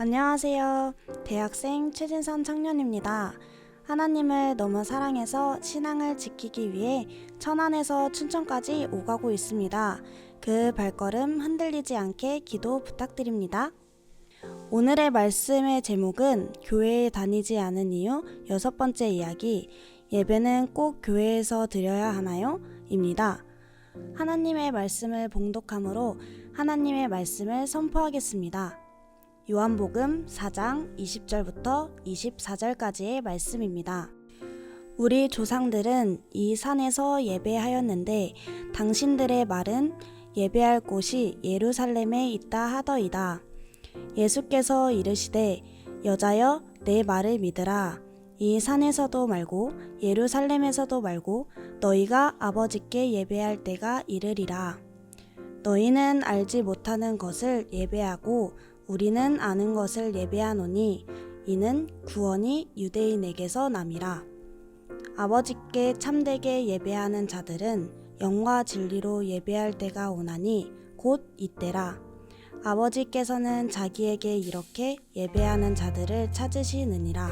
안녕하세요. 대학생 최진선 청년입니다. 하나님을 너무 사랑해서 신앙을 지키기 위해 천안에서 춘천까지 오가고 있습니다. 그 발걸음 흔들리지 않게 기도 부탁드립니다. 오늘의 말씀의 제목은 교회에 다니지 않은 이유 6번째 이야기, 예배는 꼭 교회에서 드려야 하나요? 입니다. 하나님의 말씀을 봉독함으로 하나님의 말씀을 선포하겠습니다. 요한복음 4장 20절부터 24절까지의 말씀입니다. 우리 조상들은 이 산에서 예배하였는데 당신들의 말은 예배할 곳이 예루살렘에 있다 하더이다. 예수께서 이르시되 여자여 내 말을 믿으라. 이 산에서도 말고 예루살렘에서도 말고 너희가 아버지께 예배할 때가 이르리라. 너희는 알지 못하는 것을 예배하고 우리는 아는 것을 예배하노니 이는 구원이 유대인에게서 남이라. 아버지께 참되게 예배하는 자들은 영과 진리로 예배할 때가 오나니 곧 이때라. 아버지께서는 자기에게 이렇게 예배하는 자들을 찾으시느니라.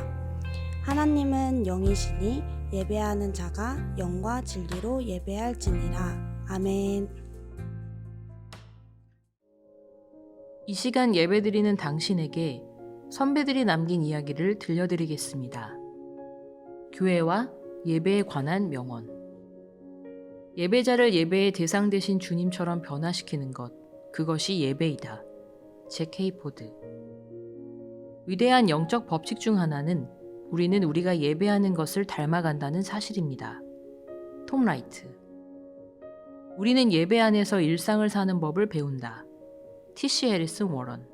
하나님은 영이시니 예배하는 자가 영과 진리로 예배할지니라. 아멘. 이 시간 예배드리는 당신에게 선배들이 남긴 이야기를 들려드리겠습니다. 교회와 예배에 관한 명언. 예배자를 예배의 대상 되신 주님처럼 변화시키는 것, 그것이 예배이다. 잭 헤이포드. 위대한 영적 법칙 중 하나는 우리는 우리가 예배하는 것을 닮아간다는 사실입니다. 톰 라이트. 우리는 예배 안에서 일상을 사는 법을 배운다. T.C. 해리슨 워런.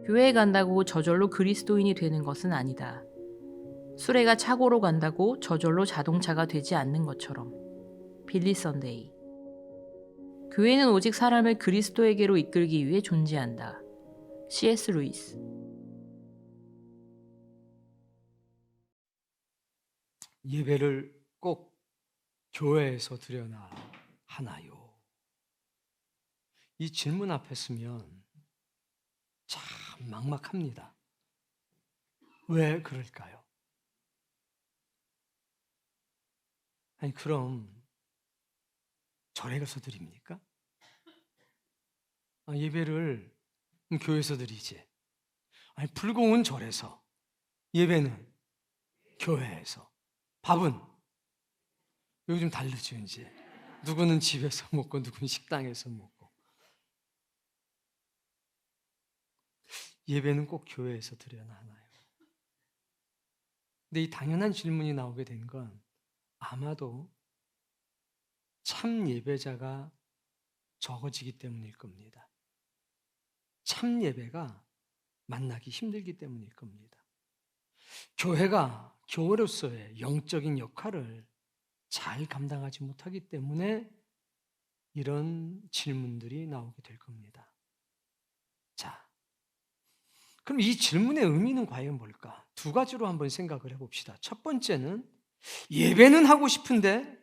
교회에 간다고 저절로 그리스도인이 되는 것은 아니다. 수레가 차고로 간다고 저절로 자동차가 되지 않는 것처럼. 빌리 선데이. 교회는 오직 사람을 그리스도에게로 이끌기 위해 존재한다. C.S. 루이스. 예배를 꼭 교회에서 드려야 하나요? 이 질문 앞에 서면 참 막막합니다. 왜 그럴까요? 아니 그럼 절에 가서 드립니까? 예배를 교회에서 드리지. 아니 불공은 절에서, 예배는 교회에서. 밥은 여기 좀 다르죠 이제. 누구는 집에서 먹고 누구는 식당에서 먹고. 예배는 꼭 교회에서 드려야 하나요? 근데 이 당연한 질문이 나오게 된 건 아마도 참 예배자가 적어지기 때문일 겁니다. 참 예배가 만나기 힘들기 때문일 겁니다. 교회가 교회로서의 영적인 역할을 잘 감당하지 못하기 때문에 이런 질문들이 나오게 될 겁니다. 자, 그럼 이 질문의 의미는 과연 뭘까? 두 가지로 한번 생각을 해봅시다. 첫 번째는 예배는 하고 싶은데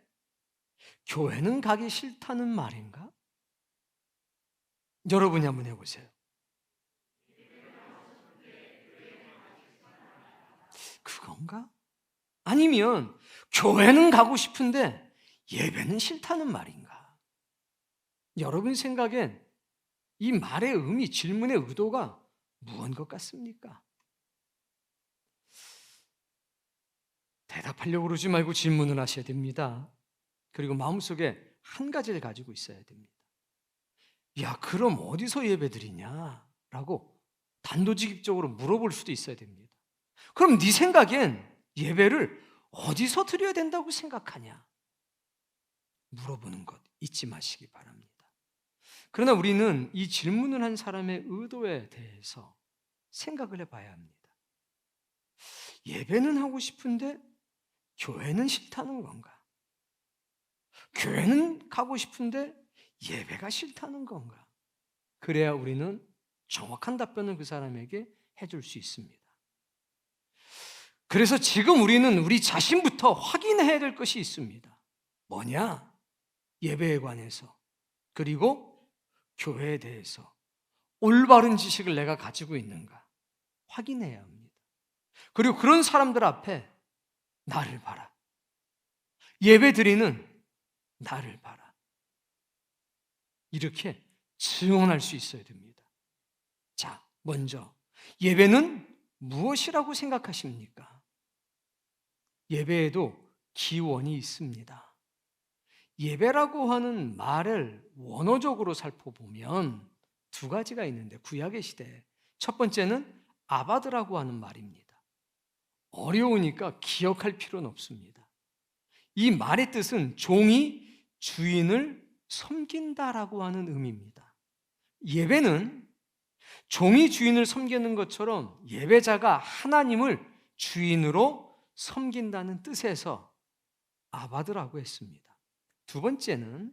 교회는 가기 싫다는 말인가? 여러분이 한번 해보세요. 그건가? 아니면 교회는 가고 싶은데 예배는 싫다는 말인가? 여러분 생각엔 이 말의 의미, 질문의 의도가 무언 것 같습니까? 대답하려고 그러지 말고 질문을 하셔야 됩니다. 그리고 마음속에 한 가지를 가지고 있어야 됩니다. 야, 그럼 어디서 예배드리냐? 라고 단도직입적으로 물어볼 수도 있어야 됩니다. 그럼 네 생각엔 예배를 어디서 드려야 된다고 생각하냐? 물어보는 것 잊지 마시기 바랍니다. 그러나 우리는 이 질문을 한 사람의 의도에 대해서 생각을 해봐야 합니다. 예배는 하고 싶은데 교회는 싫다는 건가? 교회는 가고 싶은데 예배가 싫다는 건가? 그래야 우리는 정확한 답변을 그 사람에게 해줄 수 있습니다. 그래서 지금 우리는 우리 자신부터 확인해야 될 것이 있습니다. 뭐냐? 예배에 관해서, 그리고 교회에 대해서 올바른 지식을 내가 가지고 있는가 확인해야 합니다. 그리고 그런 사람들 앞에 나를 봐라. 예배 드리는 나를 봐라. 이렇게 증언할 수 있어야 됩니다. 자, 먼저 예배는 무엇이라고 생각하십니까? 예배에도 기원이 있습니다. 예배라고 하는 말을 원어적으로 살펴보면 두 가지가 있는데 구약의 시대에 첫 번째는 아바드라고 하는 말입니다. 어려우니까 기억할 필요는 없습니다. 이 말의 뜻은 종이 주인을 섬긴다라고 하는 의미입니다. 예배는 종이 주인을 섬기는 것처럼 예배자가 하나님을 주인으로 섬긴다는 뜻에서 아바드라고 했습니다. 두 번째는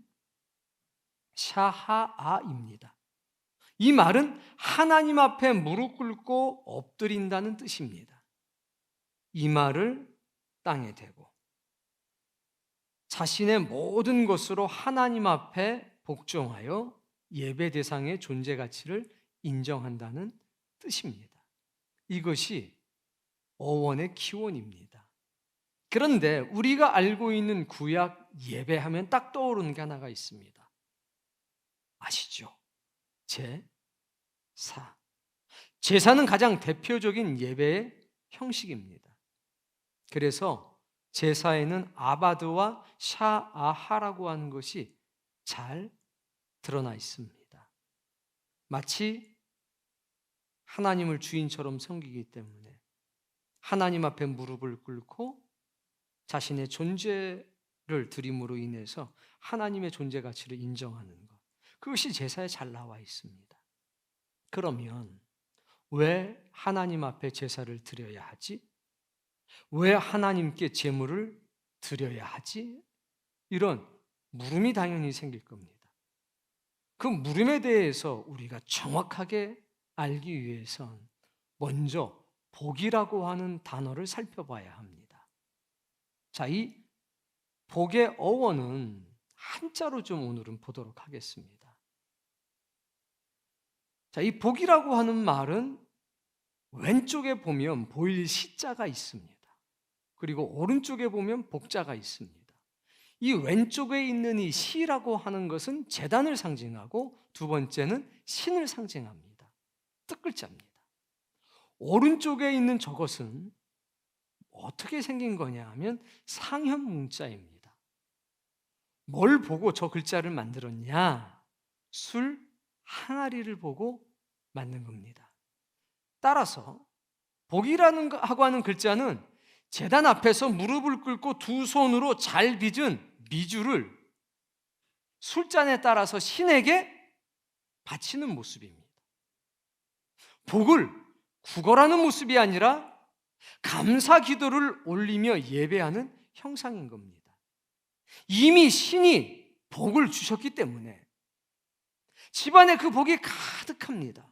샤하아입니다. 이 말은 하나님 앞에 무릎 꿇고 엎드린다는 뜻입니다. 이 말을 땅에 대고 자신의 모든 것으로 하나님 앞에 복종하여 예배 대상의 존재 가치를 인정한다는 뜻입니다. 이것이 어원의 기원입니다. 그런데 우리가 알고 있는 구약 예배하면 딱 떠오르는 게 하나가 있습니다. 아시죠? 제사. 제사는 가장 대표적인 예배의 형식입니다. 그래서 제사에는 아바드와 샤아하라고 하는 것이 잘 드러나 있습니다. 마치 하나님을 주인처럼 섬기기 때문에 하나님 앞에 무릎을 꿇고 자신의 존재를 드림으로 인해서 하나님의 존재 가치를 인정하는 것. 그것이 제사에 잘 나와 있습니다. 그러면 왜 하나님 앞에 제사를 드려야 하지? 왜 하나님께 제물을 드려야 하지? 이런 물음이 당연히 생길 겁니다. 그 물음에 대해서 우리가 정확하게 알기 위해선 먼저 복이라고 하는 단어를 살펴봐야 합니다. 자, 이 복의 어원은 한자로 좀 오늘은 보도록 하겠습니다. 자, 이 복이라고 하는 말은 왼쪽에 보면 보일 시자가 있습니다. 그리고 오른쪽에 보면 복자가 있습니다. 이 왼쪽에 있는 이 시라고 하는 것은 제단을 상징하고 두 번째는 신을 상징합니다. 뜻글자입니다. 오른쪽에 있는 저것은 어떻게 생긴 거냐 하면 상현 문자입니다. 뭘 보고 저 글자를 만들었냐? 술 항아리를 보고 만든 겁니다. 따라서 복이라는 하고 하는 글자는 제단 앞에서 무릎을 꿇고 두 손으로 잘 빚은 미주를 술잔에 따라서 신에게 바치는 모습입니다. 복을 구걸하는 모습이 아니라 감사 기도를 올리며 예배하는 형상인 겁니다. 이미 신이 복을 주셨기 때문에 집안에 그 복이 가득합니다.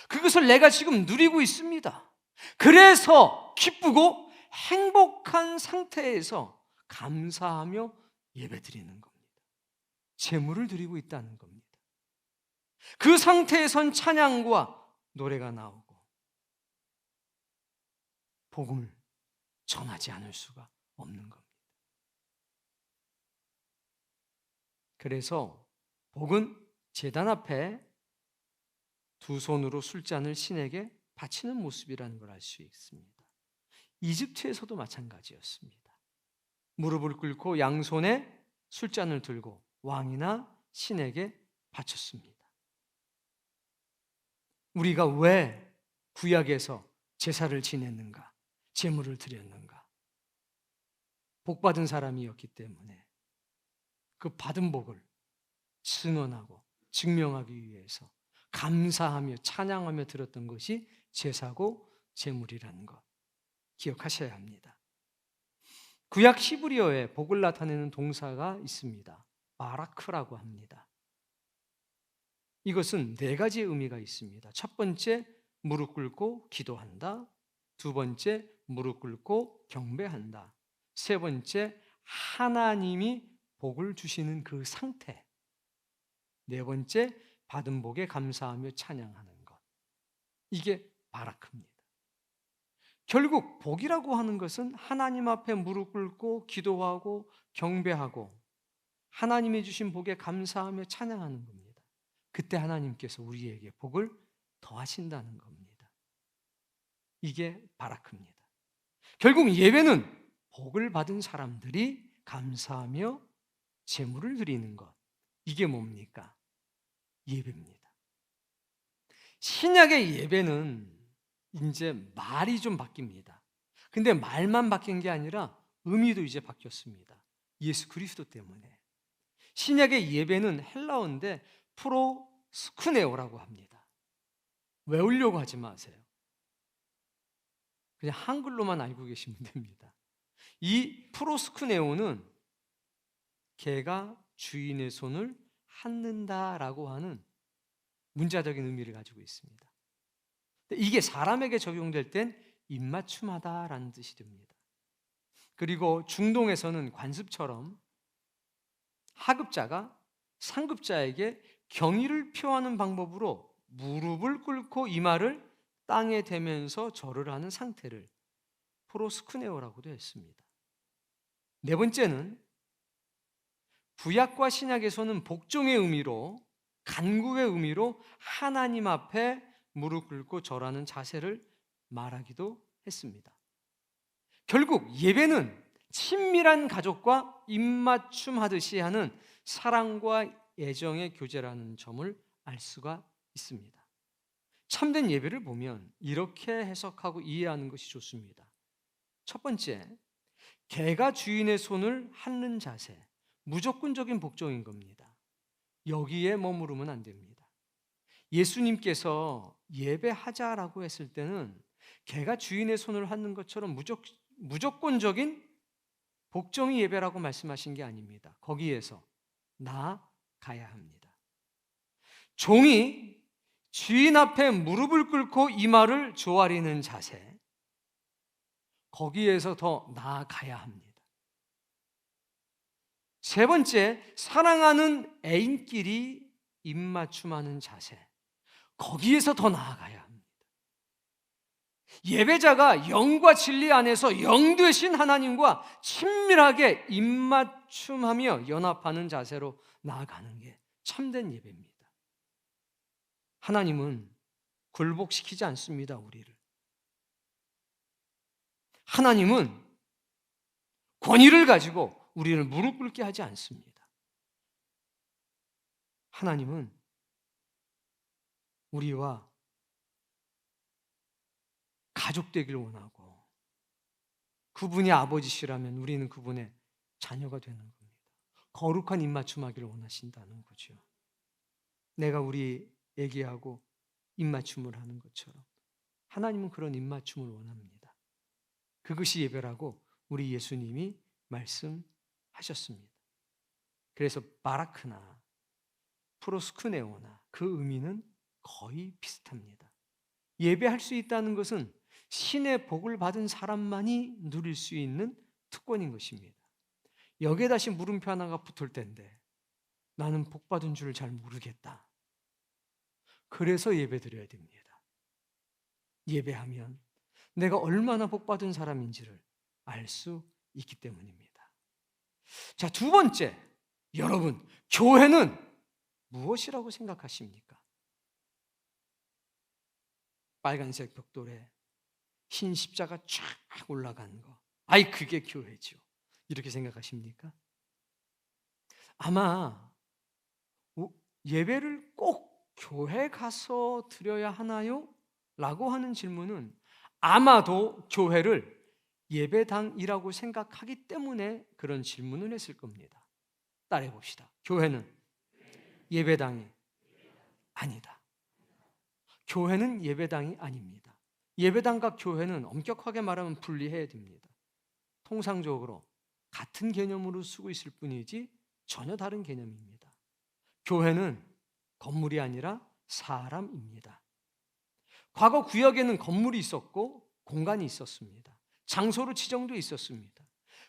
그것을 내가 지금 누리고 있습니다. 그래서 기쁘고 행복한 상태에서 감사하며 예배드리는 겁니다. 제물을 드리고 있다는 겁니다. 그 상태에선 찬양과 노래가 나오고 복음을 전하지 않을 수가 없는 겁니다. 그래서 복은 제단 앞에 두 손으로 술잔을 신에게 바치는 모습이라는 걸 알 수 있습니다. 이집트에서도 마찬가지였습니다. 무릎을 꿇고 양손에 술잔을 들고 왕이나 신에게 바쳤습니다. 우리가 왜 구약에서 제사를 지냈는가? 제물을 드렸는가? 복받은 사람이었기 때문에 그 받은 복을 증언하고 증명하기 위해서 감사하며 찬양하며 드렸던 것이 제사고 제물이라는 것 기억하셔야 합니다. 구약 히브리어에 복을 나타내는 동사가 있습니다. 바라크라고 합니다. 이것은 네 가지 의미가 있습니다. 첫 번째, 무릎 꿇고 기도한다. 두 번째, 무릎 꿇고 경배한다. 세 번째, 하나님이 복을 주시는 그 상태. 네 번째, 받은 복에 감사하며 찬양하는 것. 이게 바라크입니다. 결국 복이라고 하는 것은 하나님 앞에 무릎 꿇고 기도하고 경배하고 하나님이 주신 복에 감사하며 찬양하는 겁니다. 그때 하나님께서 우리에게 복을 더하신다는 겁니다. 이게 바라크입니다. 결국 예배는 복을 받은 사람들이 감사하며 제물을 드리는 것. 이게 뭡니까? 예배입니다. 신약의 예배는 이제 말이 좀 바뀝니다. 근데 말만 바뀐 게 아니라 의미도 이제 바뀌었습니다. 예수 그리스도 때문에. 신약의 예배는 헬라어인데 프로스쿠네오라고 합니다. 외우려고 하지 마세요. 그냥 한글로만 알고 계시면 됩니다. 이 프로스쿠네오는 개가 주인의 손을 핥는다라고 하는 문자적인 의미를 가지고 있습니다. 이게 사람에게 적용될 땐 입맞춤하다라는 뜻이 됩니다. 그리고 중동에서는 관습처럼 하급자가 상급자에게 경의를 표하는 방법으로 무릎을 꿇고 이마를 땅에 대면서 절을 하는 상태를 프로스쿠네오라고도 했습니다. 네 번째는 구약과 신약에서는 복종의 의미로, 간구의 의미로 하나님 앞에 무릎 꿇고 절하는 자세를 말하기도 했습니다. 결국 예배는 친밀한 가족과 입맞춤하듯이 하는 사랑과 애정의 교제라는 점을 알 수가 있습니다. 참된 예배를 보면 이렇게 해석하고 이해하는 것이 좋습니다. 첫 번째, 개가 주인의 손을 핥는 자세, 무조건적인 복종인 겁니다. 여기에 머무르면 안 됩니다. 예수님께서 예배하자라고 했을 때는 개가 주인의 손을 핥는 것처럼 무조건적인 복종이 예배라고 말씀하신 게 아닙니다. 거기에서 나아가야 합니다. 종이 주인 앞에 무릎을 꿇고 이마를 조아리는 자세, 거기에서 더 나아가야 합니다. 세 번째, 사랑하는 애인끼리 입맞춤하는 자세, 거기에서 더 나아가야 합니다. 예배자가 영과 진리 안에서 영 되신 하나님과 친밀하게 입맞춤하며 연합하는 자세로 나아가는 게 참된 예배입니다. 하나님은 굴복시키지 않습니다, 우리를. 하나님은 권위를 가지고 우리를 무릎 꿇게 하지 않습니다. 하나님은 우리와 가족 되길 원하고, 그분이 아버지시라면 우리는 그분의 자녀가 되는 겁니다. 거룩한 입맞춤하기를 원하신다는 거죠. 내가 우리 애기하고 입맞춤을 하는 것처럼 하나님은 그런 입맞춤을 원합니다. 그것이 예배라고 우리 예수님이 말씀하셨습니다. 그래서 바라크나 프로스쿠네오나 그 의미는 거의 비슷합니다. 예배할 수 있다는 것은 신의 복을 받은 사람만이 누릴 수 있는 특권인 것입니다. 여기에 다시 물음표 하나가 붙을 텐데, 나는 복 받은 줄 잘 모르겠다. 그래서 예배 드려야 됩니다. 예배하면 내가 얼마나 복 받은 사람인지를 알 수 있기 때문입니다. 자, 두 번째, 여러분, 교회는 무엇이라고 생각하십니까? 빨간색 벽돌에 흰 십자가 쫙 올라간 거, 아이 그게 교회죠. 이렇게 생각하십니까? 아마 예배를 꼭 교회 가서 드려야 하나요? 라고 하는 질문은 아마도 교회를 예배당이라고 생각하기 때문에 그런 질문을 했을 겁니다. 따라해 봅시다. 교회는 예배당이 아니다. 교회는 예배당이 아닙니다. 예배당과 교회는 엄격하게 말하면 분리해야 됩니다. 통상적으로 같은 개념으로 쓰고 있을 뿐이지 전혀 다른 개념입니다. 교회는 건물이 아니라 사람입니다. 과거 구약에는 건물이 있었고 공간이 있었습니다. 장소로 지정도 있었습니다.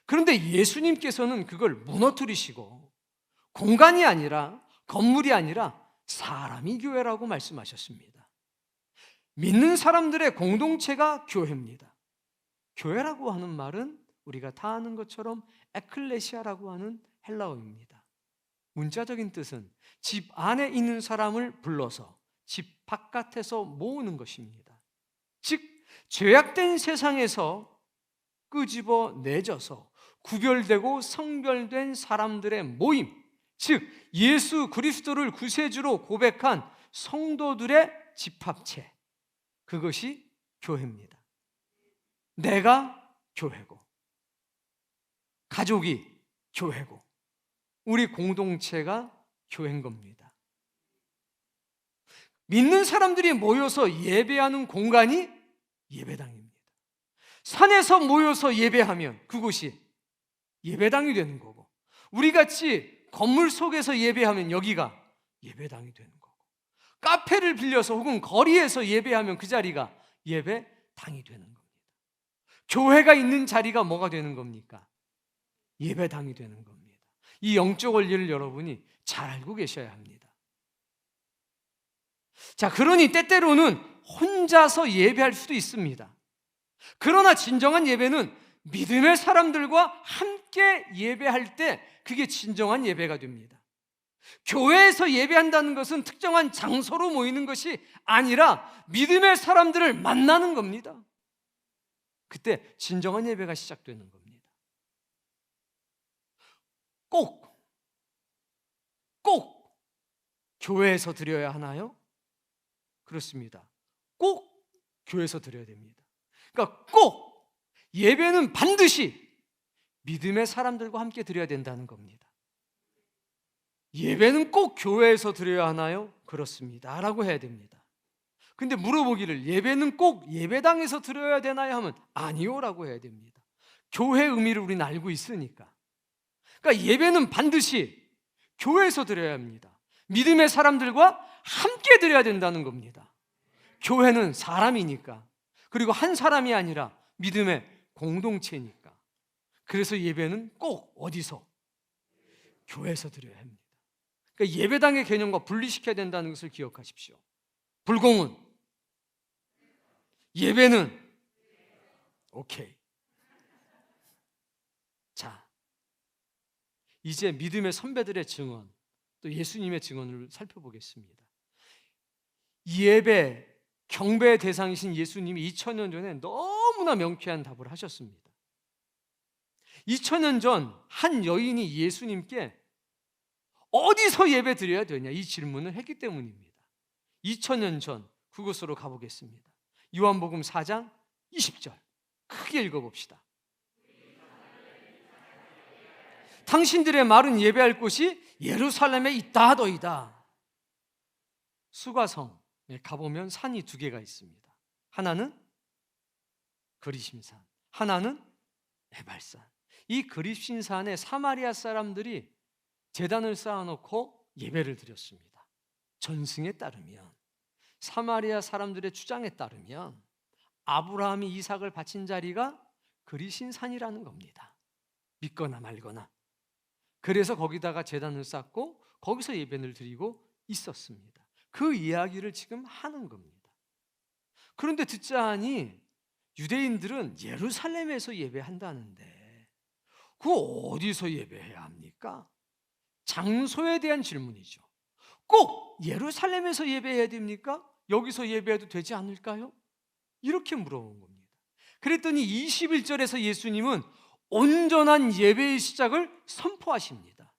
그런데 예수님께서는 그걸 무너뜨리시고 공간이 아니라, 건물이 아니라 사람이 교회라고 말씀하셨습니다. 믿는 사람들의 공동체가 교회입니다. 교회라고 하는 말은 우리가 다 아는 것처럼 에클레시아라고 하는 헬라어입니다. 문자적인 뜻은 집 안에 있는 사람을 불러서 집 바깥에서 모으는 것입니다. 즉 죄악된 세상에서 끄집어 내져서 구별되고 성별된 사람들의 모임, 즉 예수 그리스도를 구세주로 고백한 성도들의 집합체, 그것이 교회입니다. 내가 교회고, 가족이 교회고, 우리 공동체가 교회인 겁니다. 믿는 사람들이 모여서 예배하는 공간이 예배당입니다. 산에서 모여서 예배하면 그곳이 예배당이 되는 거고, 우리같이 건물 속에서 예배하면 여기가 예배당이 되는 거고, 카페를 빌려서 혹은 거리에서 예배하면 그 자리가 예배당이 되는 겁니다. 교회가 있는 자리가 뭐가 되는 겁니까? 예배당이 되는 겁니다. 이 영적 원리를 여러분이 잘 알고 계셔야 합니다. 자, 그러니 때때로는 혼자서 예배할 수도 있습니다. 그러나 진정한 예배는 믿음의 사람들과 함께 예배할 때 그게 진정한 예배가 됩니다. 교회에서 예배한다는 것은 특정한 장소로 모이는 것이 아니라 믿음의 사람들을 만나는 겁니다. 그때 진정한 예배가 시작되는 겁니다. 꼭 교회에서 드려야 하나요? 그렇습니다. 꼭 교회에서 드려야 됩니다. 그러니까 꼭 예배는 반드시 믿음의 사람들과 함께 드려야 된다는 겁니다. 예배는 꼭 교회에서 드려야 하나요? 그렇습니다 라고 해야 됩니다. 근데 물어보기를 예배는 꼭 예배당에서 드려야 되나요? 하면 아니요 라고 해야 됩니다. 교회 의미를 우리는 알고 있으니까. 그러니까 예배는 반드시 교회에서 드려야 합니다. 믿음의 사람들과 함께 드려야 된다는 겁니다. 교회는 사람이니까, 그리고 한 사람이 아니라 믿음의 공동체니까. 그래서 예배는 꼭 어디서? 교회에서 드려야 합니다. 그러니까 예배당의 개념과 분리시켜야 된다는 것을 기억하십시오. 불공은, 예배는 오케이. 자, 이제 믿음의 선배들의 증언, 또 예수님의 증언을 살펴보겠습니다. 예배, 경배의 대상이신 예수님이 2000년 전에 너무나 명쾌한 답을 하셨습니다. 2000년 전 한 여인이 예수님께 어디서 예배 드려야 되냐 이 질문을 했기 때문입니다. 2000년 전 그곳으로 가보겠습니다. 요한복음 4장 20절 크게 읽어봅시다. 당신들의 말은 예배할 곳이 예루살렘에 있다 하더이다. 수가성에 가보면 산이 두 개가 있습니다. 하나는 그리심산, 하나는 에발산. 이 그리심산에 사마리아 사람들이 제단을 쌓아놓고 예배를 드렸습니다. 전승에 따르면, 사마리아 사람들의 주장에 따르면 아브라함이 이삭을 바친 자리가 그리심산이라는 겁니다. 믿거나 말거나. 그래서 거기다가 제단을 쌓고 거기서 예배를 드리고 있었습니다. 그 이야기를 지금 하는 겁니다. 그런데 듣자 하니 유대인들은 예루살렘에서 예배한다는데 그 어디서 예배해야 합니까? 장소에 대한 질문이죠. 꼭 예루살렘에서 예배해야 됩니까? 여기서 예배해도 되지 않을까요? 이렇게 물어본 겁니다. 그랬더니 21절에서 예수님은 온전한 예배의 시작을 선포하십니다.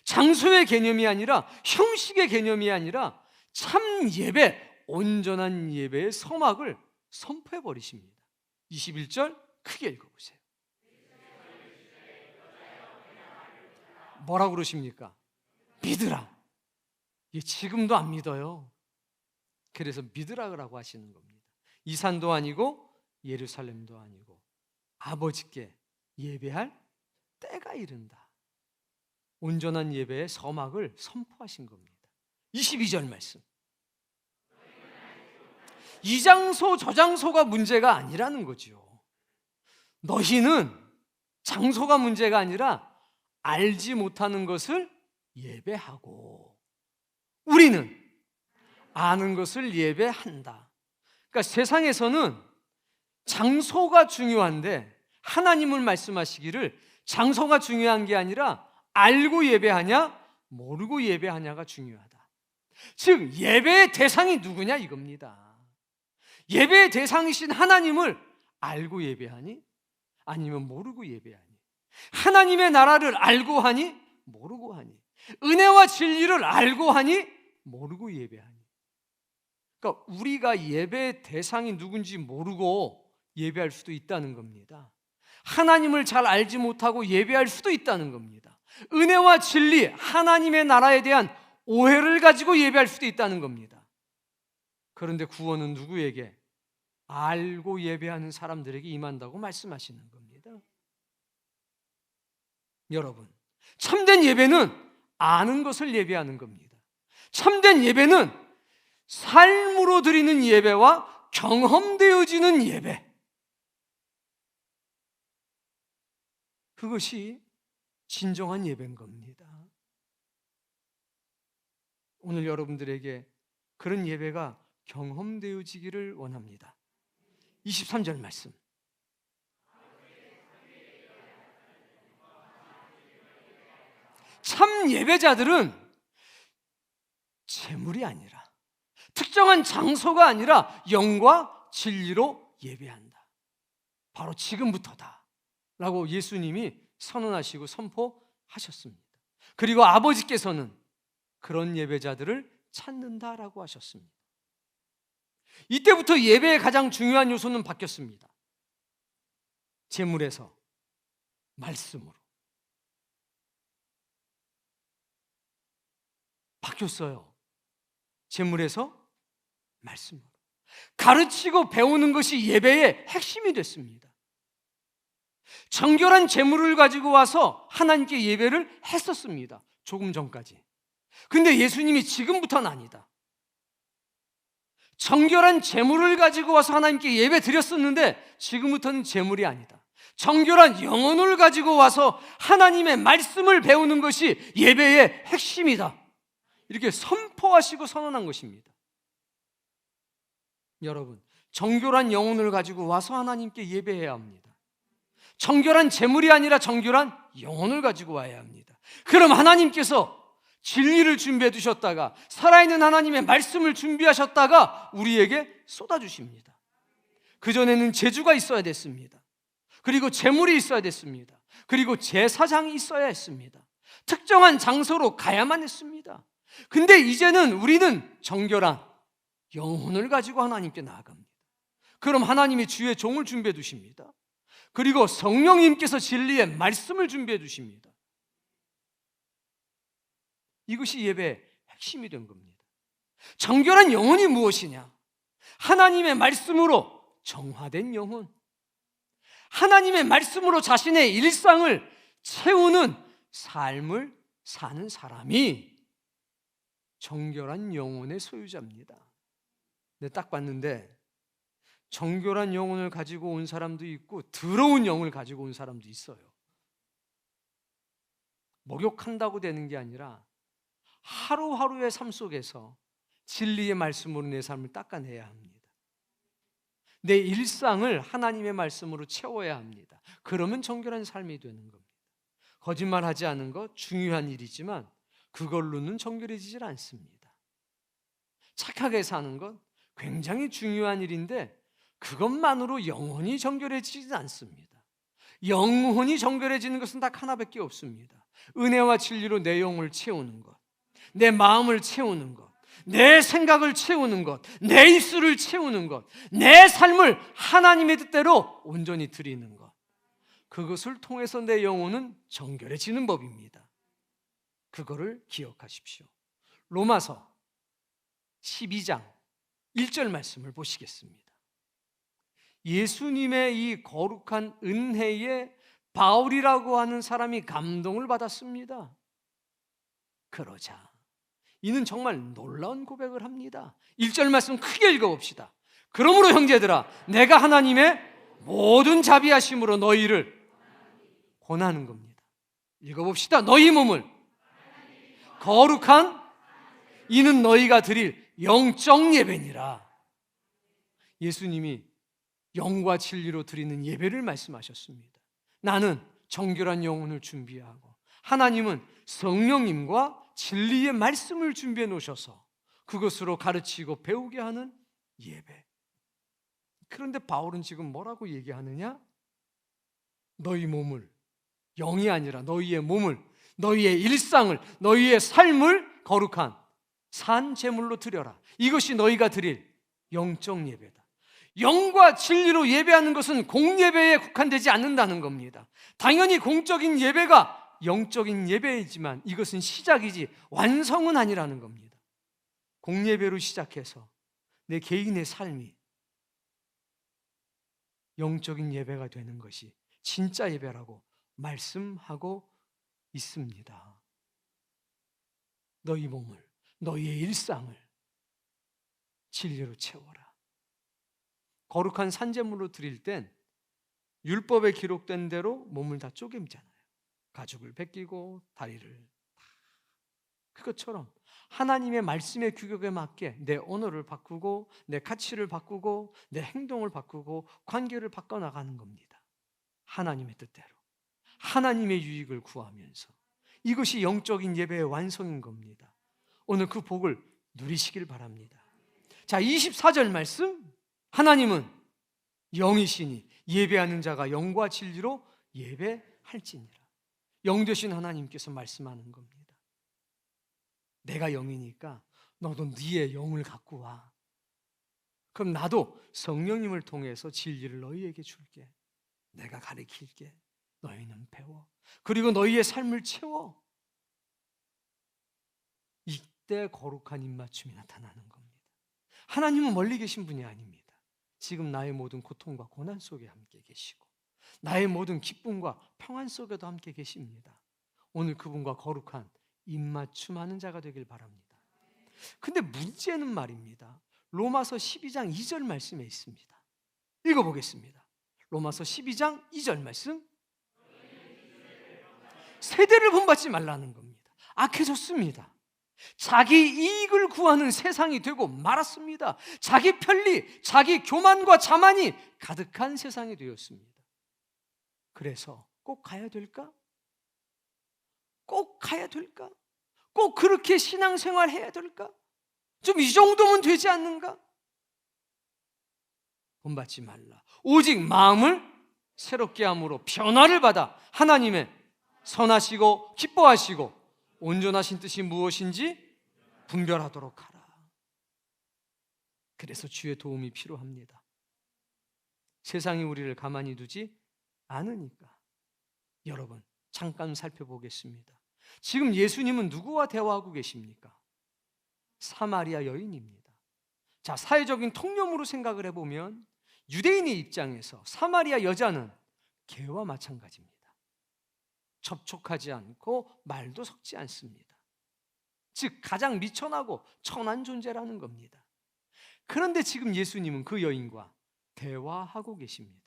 장소의 개념이 아니라, 형식의 개념이 아니라 참 예배, 온전한 예배의 서막을 선포해 버리십니다. 21절 크게 읽어보세요. 뭐라고 그러십니까? 믿으라. 지금도 안 믿어요. 그래서 믿으라고 하시는 겁니다. 이 산도 아니고 예루살렘도 아니고 아버지께 예배할 때가 이른다. 온전한 예배의 서막을 선포하신 겁니다. 22절 말씀. 이 장소 저 장소가 문제가 아니라는 거죠. 너희는 장소가 문제가 아니라 알지 못하는 것을 예배하고, 우리는 아는 것을 예배한다. 그러니까 세상에서는 장소가 중요한데 하나님은 말씀하시기를 장소가 중요한 게 아니라 알고 예배하냐 모르고 예배하냐가 중요하다. 즉 예배의 대상이 누구냐 이겁니다. 예배의 대상이신 하나님을 알고 예배하니 아니면 모르고 예배하니, 하나님의 나라를 알고 하니 모르고 하니, 은혜와 진리를 알고 하니 모르고 예배하니. 그러니까 우리가 예배의 대상이 누군지 모르고 예배할 수도 있다는 겁니다. 하나님을 잘 알지 못하고 예배할 수도 있다는 겁니다. 은혜와 진리, 하나님의 나라에 대한 오해를 가지고 예배할 수도 있다는 겁니다. 그런데 구원은 누구에게? 알고 예배하는 사람들에게 임한다고 말씀하시는 겁니다. 여러분, 참된 예배는 아는 것을 예배하는 겁니다. 참된 예배는 삶으로 드리는 예배와 경험되어지는 예배, 그것이 진정한 예배인 겁니다. 오늘 여러분들에게 그런 예배가 경험되어지기를 원합니다. 23절 말씀. 참 예배자들은 재물이 아니라, 특정한 장소가 아니라 영과 진리로 예배한다. 바로 지금부터다 라고 예수님이 선언하시고 선포하셨습니다. 그리고 아버지께서는 그런 예배자들을 찾는다라고 하셨습니다. 이때부터 예배의 가장 중요한 요소는 바뀌었습니다. 재물에서 말씀으로 바뀌었어요. 재물에서 말씀으로 가르치고 배우는 것이 예배의 핵심이 됐습니다. 정결한 재물을 가지고 와서 하나님께 예배를 했었습니다. 조금 전까지. 근데 예수님이 지금부터는 아니다. 정결한 재물을 가지고 와서 하나님께 예배 드렸었는데 지금부터는 재물이 아니다. 정결한 영혼을 가지고 와서 하나님의 말씀을 배우는 것이 예배의 핵심이다. 이렇게 선포하시고 선언한 것입니다. 여러분, 정결한 영혼을 가지고 와서 하나님께 예배해야 합니다. 정결한 재물이 아니라 정결한 영혼을 가지고 와야 합니다. 그럼 하나님께서 진리를 준비해 두셨다가, 살아있는 하나님의 말씀을 준비하셨다가 우리에게 쏟아주십니다. 그전에는 제주가 있어야 됐습니다. 그리고 재물이 있어야 됐습니다. 그리고 제사장이 있어야 했습니다. 특정한 장소로 가야만 했습니다. 근데 이제는 우리는 정결한 영혼을 가지고 하나님께 나아갑니다. 그럼 하나님이 주의 종을 준비해 두십니다. 그리고 성령님께서 진리의 말씀을 준비해 두십니다. 이것이 예배의 핵심이 된 겁니다. 정결한 영혼이 무엇이냐? 하나님의 말씀으로 정화된 영혼, 하나님의 말씀으로 자신의 일상을 채우는 삶을 사는 사람이 정결한 영혼의 소유자입니다. 근데 딱 봤는데 정결한 영혼을 가지고 온 사람도 있고 더러운 영을 가지고 온 사람도 있어요. 목욕한다고 되는 게 아니라 하루하루의 삶 속에서 진리의 말씀으로 내 삶을 닦아내야 합니다. 내 일상을 하나님의 말씀으로 채워야 합니다. 그러면 정결한 삶이 되는 겁니다. 거짓말하지 않은 것 중요한 일이지만 그걸로는 정결해지질 않습니다. 착하게 사는 것 굉장히 중요한 일인데 그것만으로 영혼이 정결해지지 않습니다. 영혼이 정결해지는 것은 딱 하나밖에 없습니다. 은혜와 진리로 내 영을 채우는 것, 내 마음을 채우는 것, 내 생각을 채우는 것, 내 입술을 채우는 것, 내 삶을 하나님의 뜻대로 온전히 드리는 것, 그것을 통해서 내 영혼은 정결해지는 법입니다. 그거를 기억하십시오. 로마서 12장 1절 말씀을 보시겠습니다. 예수님의 이 거룩한 은혜에 바울이라고 하는 사람이 감동을 받았습니다. 그러자 이는 정말 놀라운 고백을 합니다. 1절 말씀 크게 읽어봅시다. 그러므로 형제들아, 내가 하나님의 모든 자비하심으로 너희를 권하는 겁니다. 읽어봅시다. 너희 몸을 거룩한, 이는 너희가 드릴 영적 예배니라. 예수님이 영과 진리로 드리는 예배를 말씀하셨습니다. 나는 정결한 영혼을 준비하고 하나님은 성령님과 진리의 말씀을 준비해 놓으셔서 그것으로 가르치고 배우게 하는 예배. 그런데 바울은 지금 뭐라고 얘기하느냐? 너희 몸을, 영이 아니라 너희의 몸을, 너희의 일상을, 너희의 삶을 거룩한 산 제물로 드려라. 이것이 너희가 드릴 영적 예배다. 영과 진리로 예배하는 것은 공예배에 국한되지 않는다는 겁니다. 당연히 공적인 예배가 영적인 예배이지만 이것은 시작이지 완성은 아니라는 겁니다. 공예배로 시작해서 내 개인의 삶이 영적인 예배가 되는 것이 진짜 예배라고 말씀하고 있습니다. 너희 몸을, 너희의 일상을 진리로 채워라. 거룩한 산제물로 드릴 땐 율법에 기록된 대로 몸을 다 쪼개잖아요. 가죽을 벗기고 다리를 그것처럼 하나님의 말씀의 규격에 맞게 내 언어를 바꾸고 내 가치를 바꾸고 내 행동을 바꾸고 관계를 바꿔나가는 겁니다. 하나님의 뜻대로 하나님의 유익을 구하면서 이것이 영적인 예배의 완성인 겁니다. 오늘 그 복을 누리시길 바랍니다. 자, 24절 말씀, 하나님은 영이시니 예배하는 자가 영과 진리로 예배할지니라. 영 되신 하나님께서 말씀하는 겁니다. 내가 영이니까 너도 네의 영을 갖고 와. 그럼 나도 성령님을 통해서 진리를 너희에게 줄게. 내가 가르칠게. 너희는 배워. 그리고 너희의 삶을 채워. 이때 거룩한 입맞춤이 나타나는 겁니다. 하나님은 멀리 계신 분이 아닙니다. 지금 나의 모든 고통과 고난 속에 함께 계시고 나의 모든 기쁨과 평안 속에도 함께 계십니다. 오늘 그분과 거룩한 입맞춤하는 자가 되길 바랍니다. 근데 문제는 말입니다. 로마서 12장 2절 말씀에 있습니다. 읽어보겠습니다. 로마서 12장 2절 말씀. 세대를 본받지 말라는 겁니다. 악해졌습니다. 자기 이익을 구하는 세상이 되고 말았습니다. 자기 편리, 자기 교만과 자만이 가득한 세상이 되었습니다. 그래서 꼭 가야 될까? 꼭 가야 될까? 꼭 그렇게 신앙생활 해야 될까? 좀 이 정도면 되지 않는가? 본받지 말라. 오직 마음을 새롭게 함으로 변화를 받아 하나님의 선하시고 기뻐하시고 온전하신 뜻이 무엇인지 분별하도록 하라. 그래서 주의 도움이 필요합니다. 세상이 우리를 가만히 두지 않으니까. 여러분, 잠깐 살펴보겠습니다. 지금 예수님은 누구와 대화하고 계십니까? 사마리아 여인입니다. 자, 사회적인 통념으로 생각을 해보면 유대인의 입장에서 사마리아 여자는 개와 마찬가지입니다. 접촉하지 않고 말도 섞지 않습니다. 즉 가장 미천하고 천한 존재라는 겁니다. 그런데 지금 예수님은 그 여인과 대화하고 계십니다.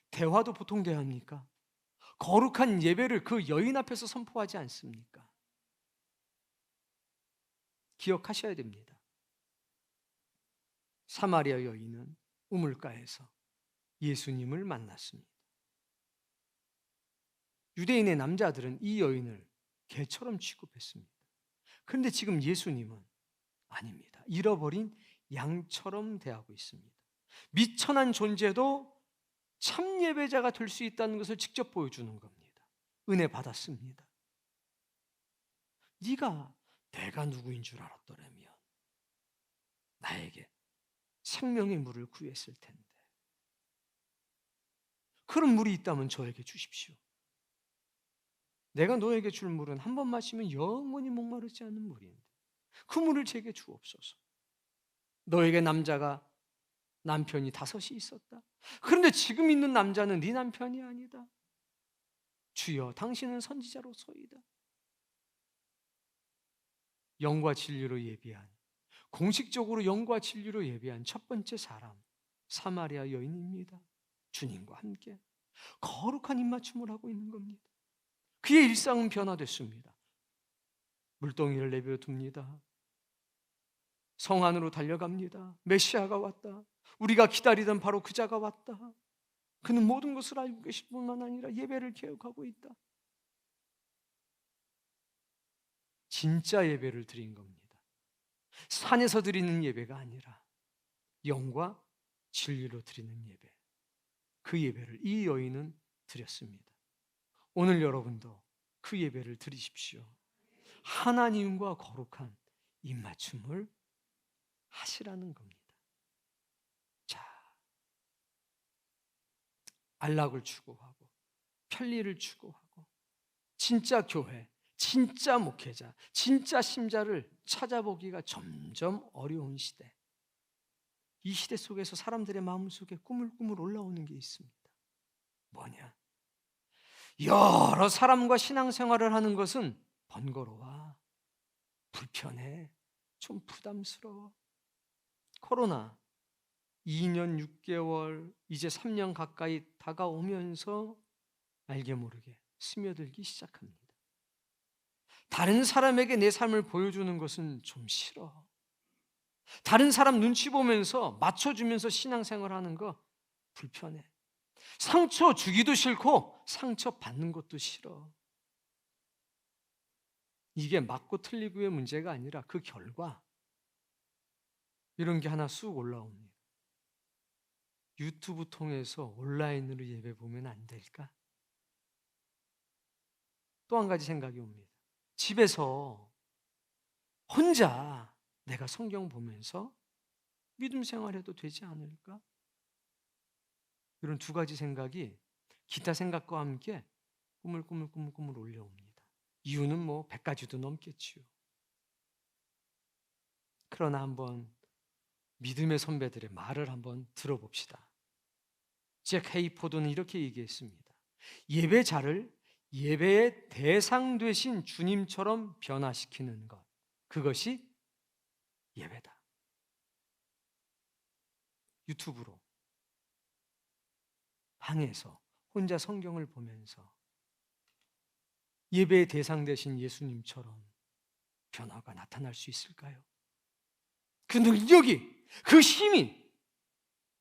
대화도 보통 대화입니까? 거룩한 예배를 그 여인 앞에서 선포하지 않습니까? 기억하셔야 됩니다. 사마리아 여인은 우물가에서 예수님을 만났습니다. 유대인의 남자들은 이 여인을 개처럼 취급했습니다. 그런데 지금 예수님은 아닙니다. 잃어버린 양처럼 대하고 있습니다. 미천한 존재도 참 예배자가 될 수 있다는 것을 직접 보여주는 겁니다. 은혜 받았습니다. 네가 내가 누구인 줄 알았더라면 나에게 생명의 물을 구했을 텐데. 그런 물이 있다면 저에게 주십시오. 내가 너에게 줄 물은 한 번 마시면 영원히 목마르지 않는 물인데 그 물을 제게 주옵소서. 너에게 남편이 5이 있었다. 그런데 지금 있는 남자는 네 남편이 아니다. 주여, 당신은 선지자로서이다. 영과 진리로 예비한, 공식적으로 영과 진리로 예비한 첫 번째 사람, 사마리아 여인입니다. 주님과 함께 거룩한 입맞춤을 하고 있는 겁니다. 그의 일상은 변화됐습니다. 물동이를 내버려 둡니다. 성 안으로 달려갑니다. 메시아가 왔다. 우리가 기다리던 바로 그 자가 왔다. 그는 모든 것을 알고 계실 뿐만 아니라 예배를 계획하고 있다. 진짜 예배를 드린 겁니다. 산에서 드리는 예배가 아니라 영과 진리로 드리는 예배. 그 예배를 이 여인은 드렸습니다. 오늘 여러분도 그 예배를 드리십시오. 하나님과 거룩한 입맞춤을 하시라는 겁니다. 자, 안락을 추구하고 편리를 추구하고 진짜 교회, 진짜 목회자, 진짜 심자를 찾아보기가 점점 어려운 시대. 이 시대 속에서 사람들의 마음속에 꾸물꾸물 올라오는 게 있습니다. 뭐냐? 여러 사람과 신앙생활을 하는 것은 번거로워, 불편해, 좀 부담스러워. 코로나 2년 6개월, 이제 3년 가까이 다가오면서 알게 모르게 스며들기 시작합니다. 다른 사람에게 내 삶을 보여주는 것은 좀 싫어. 다른 사람 눈치 보면서 맞춰주면서 신앙생활하는 거 불편해. 상처 주기도 싫고 상처 받는 것도 싫어. 이게 맞고 틀리고의 문제가 아니라 그 결과, 이런 게 하나 쑥 올라옵니다. 유튜브 통해서 온라인으로 예배 보면 안 될까? 또 한 가지 생각이 옵니다. 집에서 혼자 내가 성경 보면서 믿음 생활해도 되지 않을까? 이런 두 가지 생각이 기타 생각과 함께 꾸물꾸물 올려옵니다. 이유는 뭐 100가지도 넘겠지요. 그러나 한번 믿음의 선배들의 말을 한번 들어봅시다. 잭 헤이포드는 이렇게 얘기했습니다. 예배자를 예배의 대상 되신 주님처럼 변화시키는 것, 그것이 예배다. 유튜브로, 방에서 혼자 성경을 보면서 예배의 대상 되신 예수님처럼 변화가 나타날 수 있을까요? 그 능력이, 그 힘이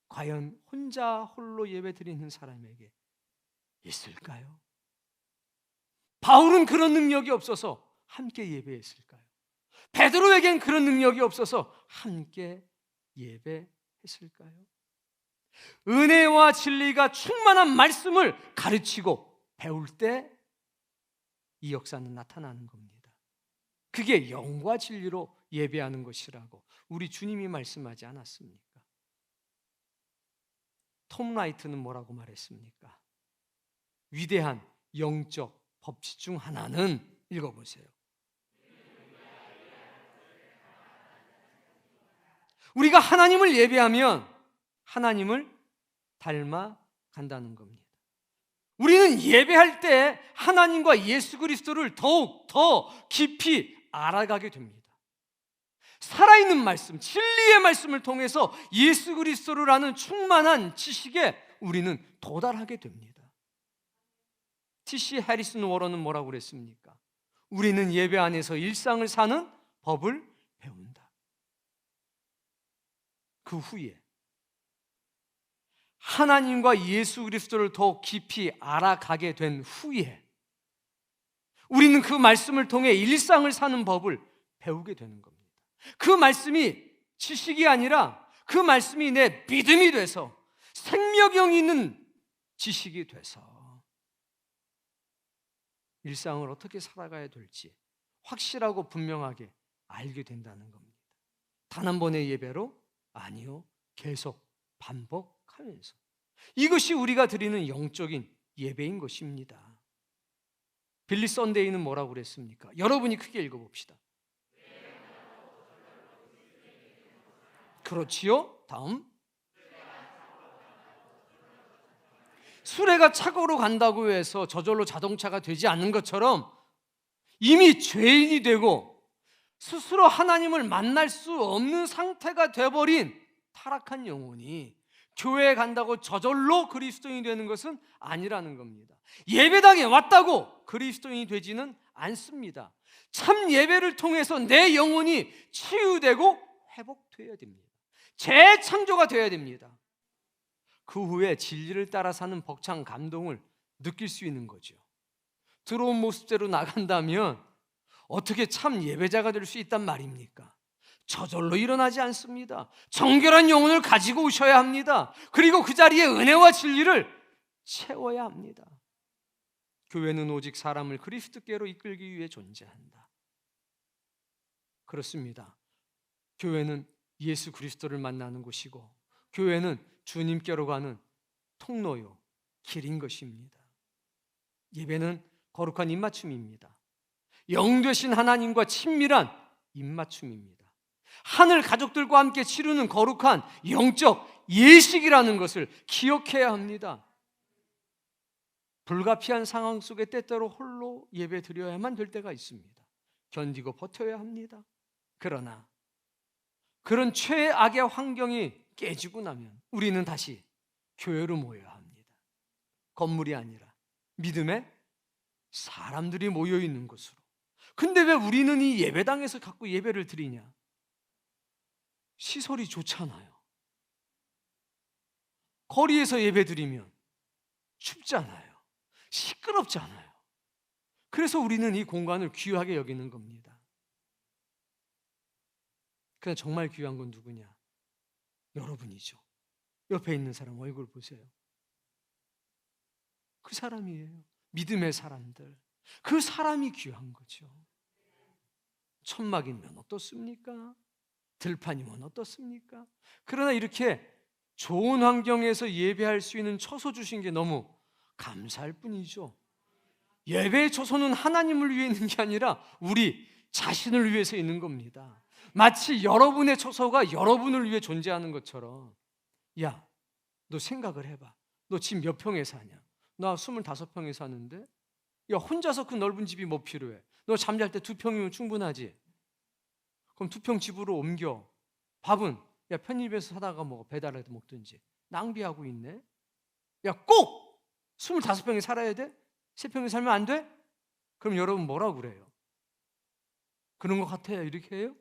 과연 혼자 홀로 예배 드리는 사람에게 있을까요? 바울은 그런 능력이 없어서 함께 예배했을까요? 베드로에겐 그런 능력이 없어서 함께 예배했을까요? 은혜와 진리가 충만한 말씀을 가르치고 배울 때 이 역사는 나타나는 겁니다. 그게 영과 진리로 예배하는 것이라고 우리 주님이 말씀하지 않았습니까? 톰 라이트는 뭐라고 말했습니까? 위대한 영적 법칙 중 하나는, 읽어보세요. 우리가 하나님을 예배하면 하나님을 닮아간다는 겁니다. 우리는 예배할 때 하나님과 예수 그리스도를 더욱 더 깊이 알아가게 됩니다. 살아있는 말씀, 진리의 말씀을 통해서 예수 그리스도를 아는 충만한 지식에 우리는 도달하게 됩니다. T.C. 해리슨 워런은 뭐라고 그랬습니까? 우리는 예배 안에서 일상을 사는 법을 배운다. 그 후에 하나님과 예수 그리스도를 더 깊이 알아가게 된 후에 우리는 그 말씀을 통해 일상을 사는 법을 배우게 되는 겁니다. 그 말씀이 지식이 아니라 그 말씀이 내 믿음이 돼서 생명력이 있는 지식이 돼서 일상을 어떻게 살아가야 될지 확실하고 분명하게 알게 된다는 겁니다. 단 한 번의 예배로? 아니요. 계속 반복하면서. 이것이 우리가 드리는 영적인 예배인 것입니다. 빌리 썬데이는 뭐라고 그랬습니까? 여러분이 크게 읽어봅시다. 그렇지요? 다음. 수레가 차고로 간다고 해서 저절로 자동차가 되지 않는 것처럼 이미 죄인이 되고 스스로 하나님을 만날 수 없는 상태가 돼버린 타락한 영혼이 교회에 간다고 저절로 그리스도인이 되는 것은 아니라는 겁니다. 예배당에 왔다고 그리스도인이 되지는 않습니다. 참 예배를 통해서 내 영혼이 치유되고 회복되어야 됩니다. 재창조가 되어야 됩니다. 그 후에 진리를 따라 사는 벅찬 감동을 느낄 수 있는 거죠. 들어온 모습대로 나간다면 어떻게 참 예배자가 될 수 있단 말입니까? 저절로 일어나지 않습니다. 정결한 영혼을 가지고 오셔야 합니다. 그리고 그 자리에 은혜와 진리를 채워야 합니다. 교회는 오직 사람을 그리스도께로 이끌기 위해 존재한다. 그렇습니다. 교회는 예수 그리스도를 만나는 곳이고, 교회는 주님께로 가는 통로요, 길인 것입니다. 예배는 거룩한 입맞춤입니다. 영 되신 하나님과 친밀한 입맞춤입니다. 하늘 가족들과 함께 치르는 거룩한 영적 예식이라는 것을 기억해야 합니다. 불가피한 상황 속에 때때로 홀로 예배 드려야만 될 때가 있습니다. 견디고 버텨야 합니다. 그러나 그런 최악의 환경이 깨지고 나면 우리는 다시 교회로 모여야 합니다. 건물이 아니라 믿음의 사람들이 모여 있는 곳으로. 근데 왜 우리는 이 예배당에서 갖고 예배를 드리냐? 시설이 좋잖아요. 거리에서 예배 드리면 춥잖아요. 시끄럽잖아요. 그래서 우리는 이 공간을 귀하게 여기는 겁니다. 그냥 정말 귀한 건 누구냐? 여러분이죠. 옆에 있는 사람 얼굴 보세요. 그 사람이에요. 믿음의 사람들. 그 사람이 귀한 거죠. 천막이면 어떻습니까? 들판이면 어떻습니까? 그러나 이렇게 좋은 환경에서 예배할 수 있는 처소 주신 게 너무 감사할 뿐이죠. 예배의 처소는 하나님을 위해 있는 게 아니라 우리 자신을 위해서 있는 겁니다. 마치 여러분의 처소가 여러분을 위해 존재하는 것처럼. 야, 너 생각을 해봐. 너 집 몇 평에 사냐? 나 25평에 사는데. 야, 혼자서 그 넓은 집이 뭐 필요해? 너 잠잘 때 2평이면 충분하지? 그럼 2평 집으로 옮겨. 밥은 야, 편의점에서 사다가 먹어. 배달해서 먹든지. 낭비하고 있네. 야, 꼭 25평에 살아야 돼? 3평에 살면 안 돼? 그럼 여러분 뭐라고 그래요? 그런 것 같아요? 이렇게 해요?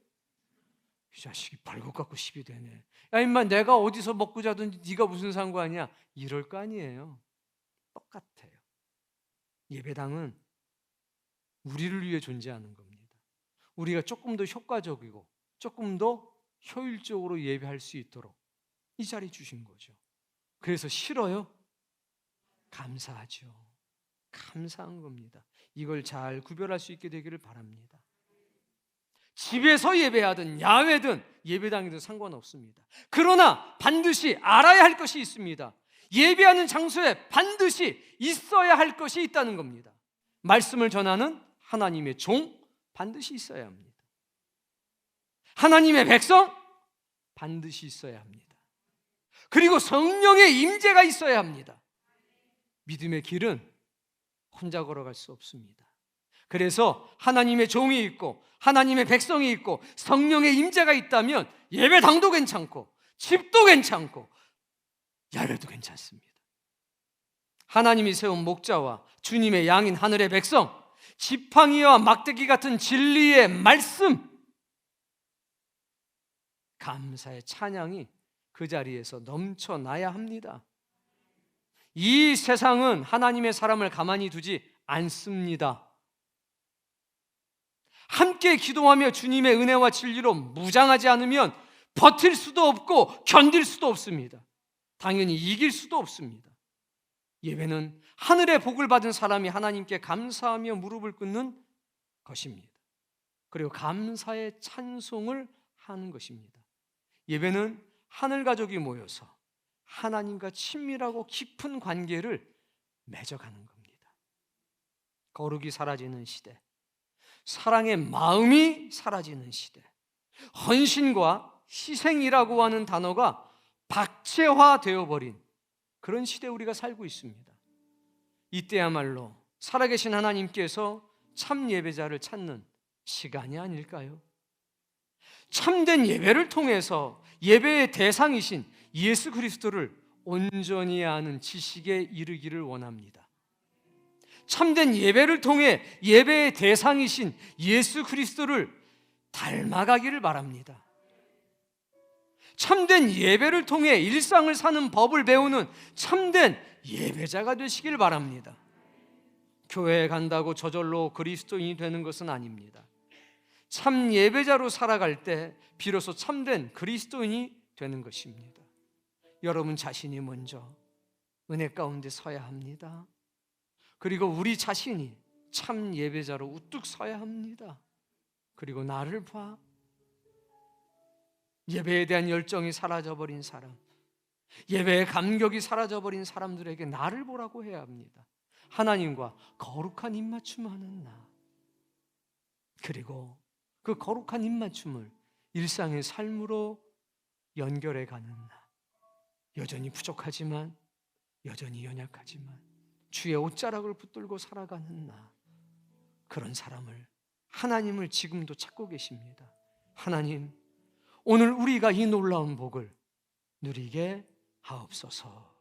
이 자식이 발것 같고 십이 되네. 야, 임마, 내가 어디서 먹고 자든지 네가 무슨 상관이야? 이럴 거 아니에요. 똑같아요. 예배당은 우리를 위해 존재하는 겁니다. 우리가 조금 더 효과적이고 조금 더 효율적으로 예배할 수 있도록 이 자리 주신 거죠. 그래서 싫어요? 감사하죠. 감사한 겁니다. 이걸 잘 구별할 수 있게 되기를 바랍니다. 집에서 예배하든 야외든 예배당이든 상관없습니다. 그러나 반드시 알아야 할 것이 있습니다. 예배하는 장소에 반드시 있어야 할 것이 있다는 겁니다. 말씀을 전하는 하나님의 종 반드시 있어야 합니다. 하나님의 백성 반드시 있어야 합니다. 그리고 성령의 임재가 있어야 합니다. 믿음의 길은 혼자 걸어갈 수 없습니다. 그래서 하나님의 종이 있고 하나님의 백성이 있고 성령의 임재가 있다면 예배당도 괜찮고 집도 괜찮고 야외도 괜찮습니다. 하나님이 세운 목자와 주님의 양인 하늘의 백성, 지팡이와 막대기 같은 진리의 말씀, 감사의 찬양이 그 자리에서 넘쳐나야 합니다. 이 세상은 하나님의 사람을 가만히 두지 않습니다. 함께 기도하며 주님의 은혜와 진리로 무장하지 않으면 버틸 수도 없고 견딜 수도 없습니다. 당연히 이길 수도 없습니다. 예배는 하늘의 복을 받은 사람이 하나님께 감사하며 무릎을 꿇는 것입니다. 그리고 감사의 찬송을 하는 것입니다. 예배는 하늘 가족이 모여서 하나님과 친밀하고 깊은 관계를 맺어가는 겁니다. 거룩이 사라지는 시대, 사랑의 마음이 사라지는 시대, 헌신과 희생이라고 하는 단어가 박제화되어 버린 그런 시대에 우리가 살고 있습니다. 이때야말로 살아계신 하나님께서 참 예배자를 찾는 시간이 아닐까요? 참된 예배를 통해서 예배의 대상이신 예수 그리스도를 온전히 아는 지식에 이르기를 원합니다. 참된 예배를 통해 예배의 대상이신 예수 그리스도를 닮아가기를 바랍니다. 참된 예배를 통해 일상을 사는 법을 배우는 참된 예배자가 되시길 바랍니다. 교회에 간다고 저절로 그리스도인이 되는 것은 아닙니다. 참 예배자로 살아갈 때 비로소 참된 그리스도인이 되는 것입니다. 여러분 자신이 먼저 은혜 가운데 서야 합니다. 그리고 우리 자신이 참 예배자로 우뚝 서야 합니다. 그리고 나를 봐. 예배에 대한 열정이 사라져버린 사람, 예배의 감격이 사라져버린 사람들에게 나를 보라고 해야 합니다. 하나님과 거룩한 입맞춤하는 나, 그리고 그 거룩한 입맞춤을 일상의 삶으로 연결해 가는 나. 여전히 부족하지만, 여전히 연약하지만 주의 옷자락을 붙들고 살아가는 나, 그런 사람을, 하나님을 지금도 찾고 계십니다. 하나님, 오늘 우리가 이 놀라운 복을 누리게 하옵소서.